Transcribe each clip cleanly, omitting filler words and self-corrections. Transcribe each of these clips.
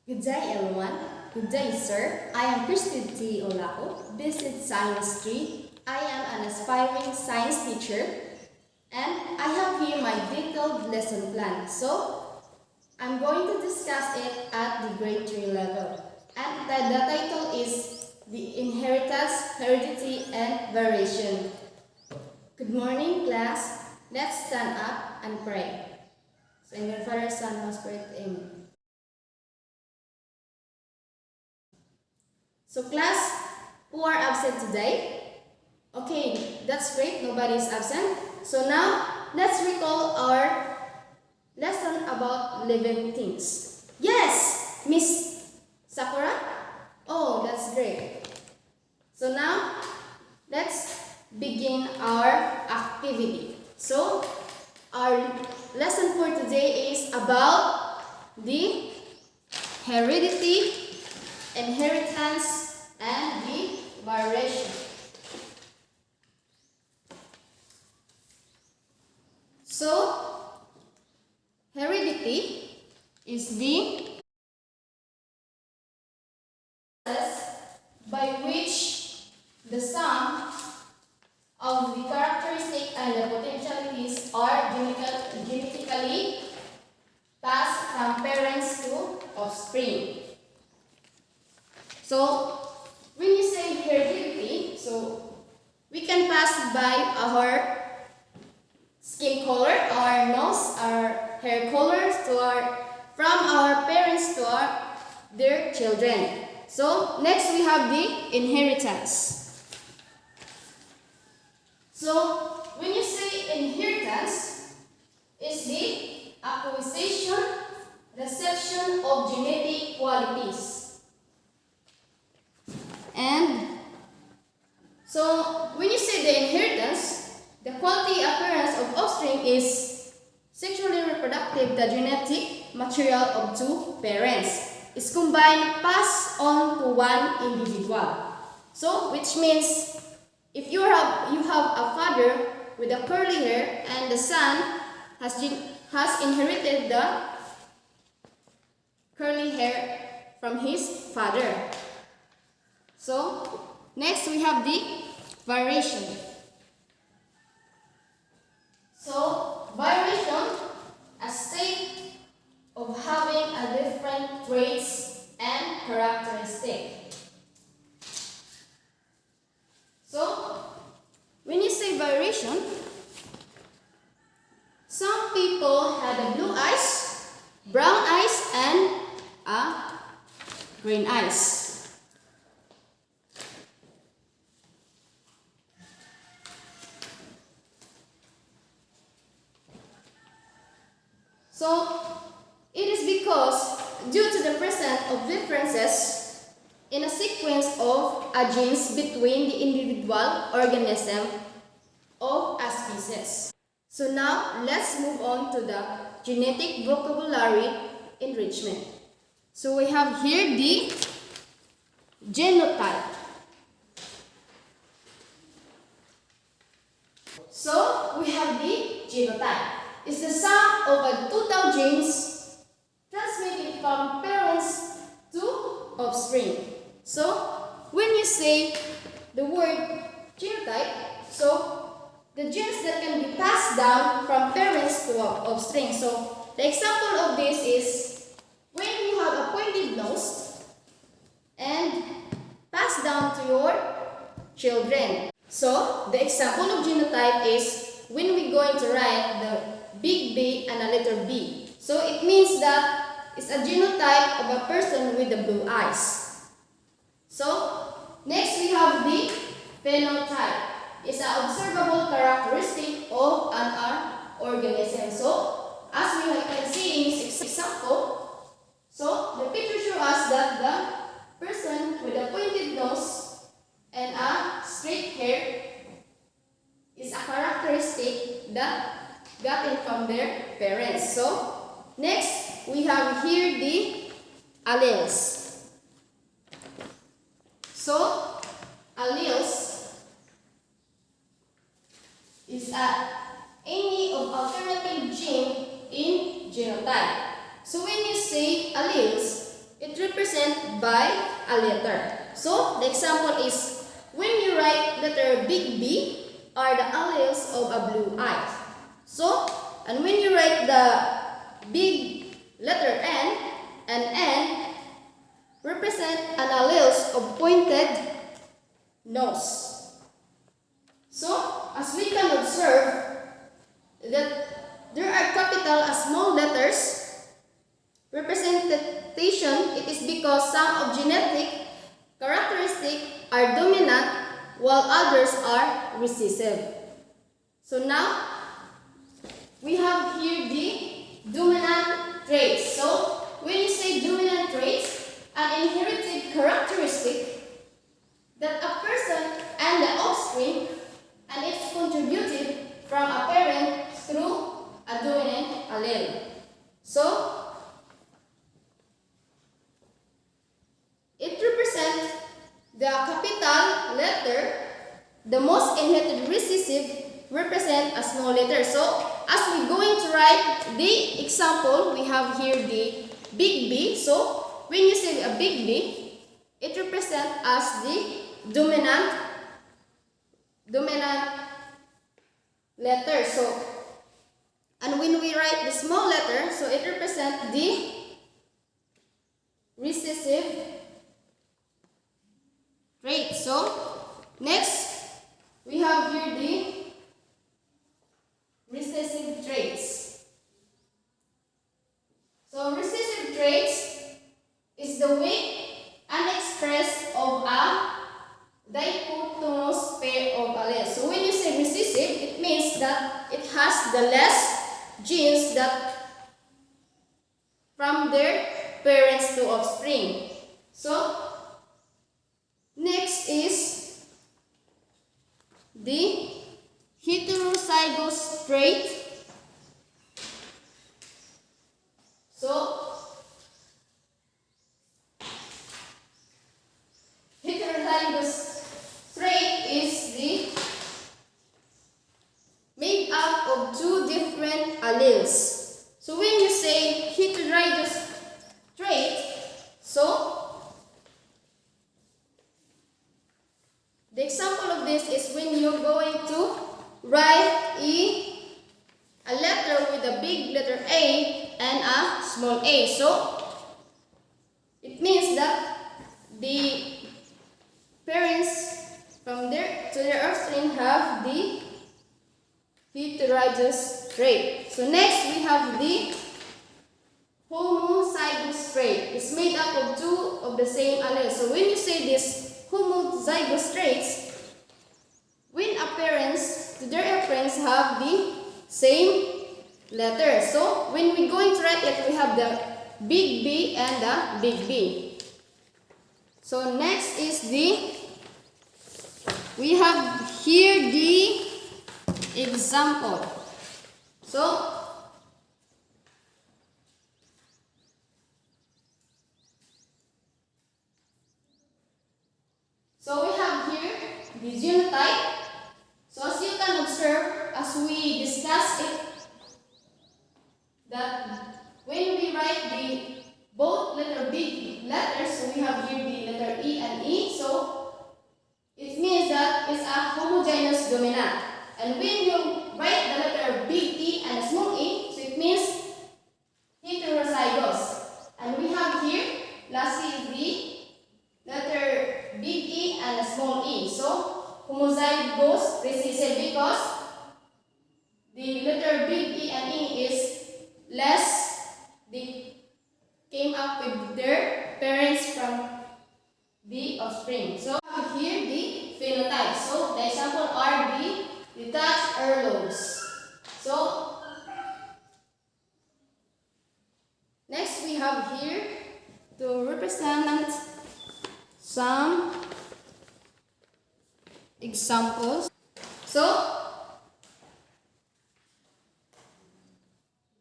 Good day, everyone. Good day, sir. I am Christy T. Olaco, Visit Science 3. I am an aspiring science teacher, and I have here my detailed lesson plan. So, I'm going to discuss it at the grade 3 level. And the title is The Inheritance, Heredity, and Variation. Good morning, class. Let's stand up and pray. So, in your Father, Son, Holy Spirit, amen. So class, who are absent today? Okay, that's great, nobody is absent. So now, let's recall our lesson about living things. Yes, Miss Sakura? Oh, that's great. So now, let's begin our activity. So, our lesson for today is about the heredity, inheritance, and the variation. So, heredity is the process by which the sum of the characteristics and the potentialities are genetically passed from parents to offspring. So, when you say heredity, so we can pass by our skin color, our nose, our hair colors from our parents to their children. So, next we have the inheritance. So, when you say inheritance, is the acquisition, reception of genetic qualities. And so, when you say the inheritance, the quality appearance of offspring is sexually reproductive. The genetic material of two parents is combined, passed on to one individual. So, which means if you have a father with a curly hair and the son has inherited the curly hair from his father. So, next we have the variation. So, variation, a state of having a different traits and characteristic. So, when you say variation, some people had blue eyes, brown eyes, and green eyes. So, it is because due to the presence of differences in a sequence of genes between the individual organism of a species. So now, let's move on to the genetic vocabulary enrichment. So we have here the genotype. So we have the genotype. It's the sum of a total genes transmitted from parents to offspring. So, when you say the word genotype, so the genes that can be passed down from parents to offspring. So, the example of this is when you have a pointed nose and pass down to your children. So, the example of genotype is when we're going to write the big B and a letter B. So it means that it's a genotype of a person with the blue eyes. So next we have the phenotype. It's an observable characteristic of an organism. So as we can see in this example, so the picture shows us that the person with a pointed nose and a straight hair is a characteristic that gotten from their parents. So, next we have here the alleles. So, alleles is any of alternative gene in genotype. So, when you say alleles, it represented by a letter. So the example is when you write letter big B are the alleles of a blue eye. So, and when you write the big letter N, and N represent an alleles of pointed nose. So, as we can observe that there are capital and small letters representation, it is because some of genetic characteristics are dominant while others are recessive. So now we have here the dominant traits. So when you say dominant traits, an inherited characteristic that a person and the offspring, and it's contributed from a parent through a dominant allele. So it represents the capital letter. The most inherited recessive represent a small letter. So as we're going to write the example, we have here the big B. So when you say a big B, it represents as the dominant letter. So, and when we write the small letter, so it represents the recessive trait. So next we have here the recessive traits. So recessive traits is the weak unexpressed of a dichotomous pair of alleles. So when you say recessive, it means that it has the less genes that from their parents to offspring. So next is the heterozygous trait. So heterozygous trait is the made up of two different alleles. So when you say heterozygous trait, so the example of this is when you're going to write a letter with a big letter A and a small a. So it means that the parents from their to their offspring have the heterozygous trait. So next we have the homozygous trait. It's made up of two of the same allele. So when you say this homozygous traits, when a parents to their parents have the same letter. So when we're going to write it, we have the big B and the big B. So next is we have here the example. So we have here the genotype. So as you can observe, as we discussed it, that when we write the both letter big letters, so we have here the letter E and E, so it means that it's a homogeneous dominant. And when you write the letter big E and small e, so it means heterozygous. And we have here lastly the letter big E and small e, so homozygous recessive, because the letter big E and E is less, they came up with their parents from the offspring. So here the phenotype. So the example are the detached earlobes. So next we have here to represent some examples. So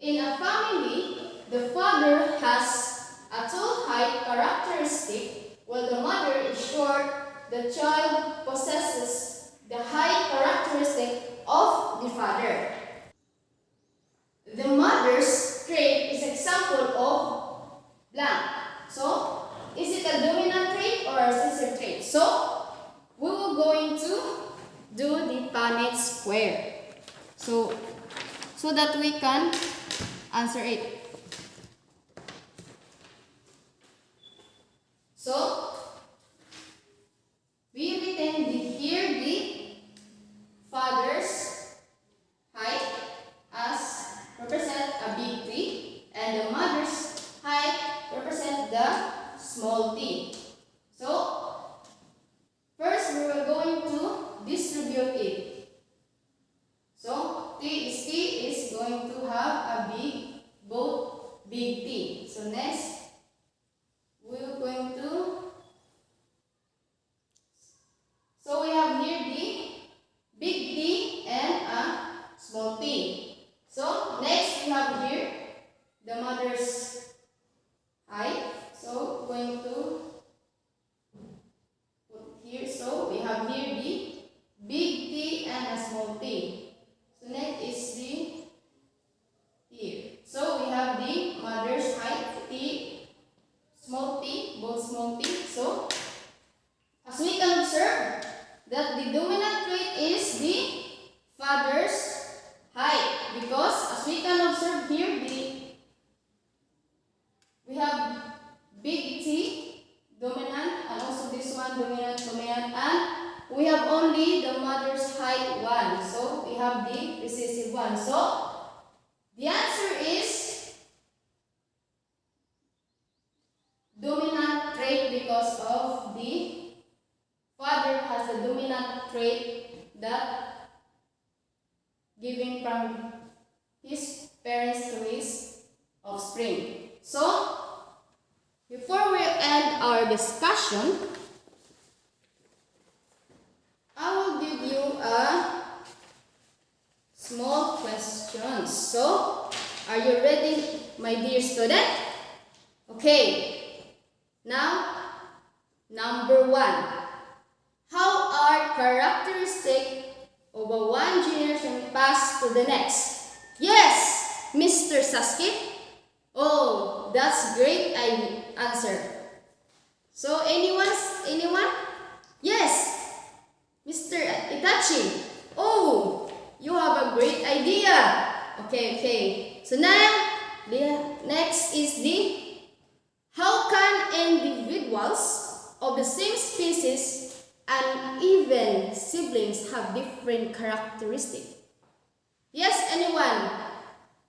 in a family, the father has a tall height characteristic while the mother is short. The child possesses the height characteristic of the father. The mother's trait is example of blank. So Is it a dominant trait or a recessive trait? So, we will going to do the Punnett square. So that we can answer it. So, we written here the father's height as represent a big T and the mother's height represent the small t. So, first we are going to distribute it. So, T is going to have both big T. So, next we are going to, so we have here the big T and a small t. So, next we have here the mother's height. So, going to put here. So, we have here the big T and a small t. So, next is the here. So, we have the mother's height, T, small t, both small t. So, as we can observe that the dominant trait is the father's height, because as we can observe here, we have big T dominant and also this one dominant, and we have only the mother's height 1. So we have the recessive 1. So the answer is dominant trait because of the father has a dominant trait that given from his parents to his offspring. So, before we end our discussion, I will give you a small question. So, are you ready, my dear student? Okay. Now, number 1. How are characteristics of a one generation passed to the next? Yes, Mr. Sasuke. Oh, that's great answer. So, anyone? Yes, Mr. Itachi. Oh, you have a great idea. Okay. So now, the next is how can individuals of the same species and even siblings have different characteristics? Yes, anyone?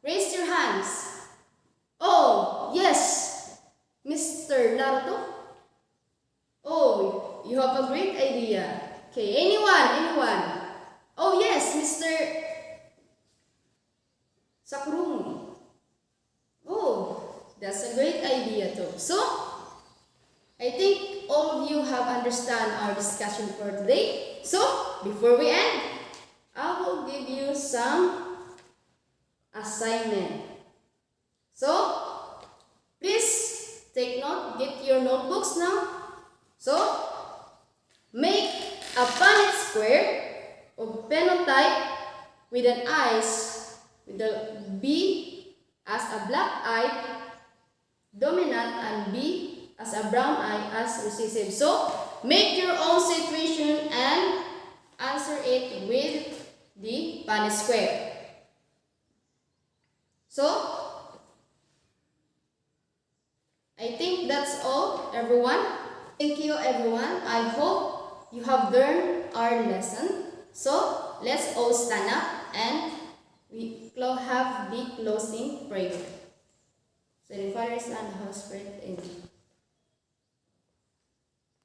Raise your hands. Oh, yes, Mr. Naruto. Oh, you have a great idea. Okay, anyone? Oh, yes, Mr. Sakurumi. Oh, that's a great idea too. So, I think all of you have understand our discussion for today. So, before we end, I will give you some assignment. So, please take note, get your notebooks now. So, make a Punnett square of phenotype with an eyes, with the B as a black eye, dominant, and B as a brown eye as recessive. So, make your own situation and answer it with the Punnett square. So, I think that's all, everyone. Thank you, everyone. I hope you have learned our lesson. So, let's all stand up and we have the closing prayer. So, the Father, Son, and the Holy Spirit, amen.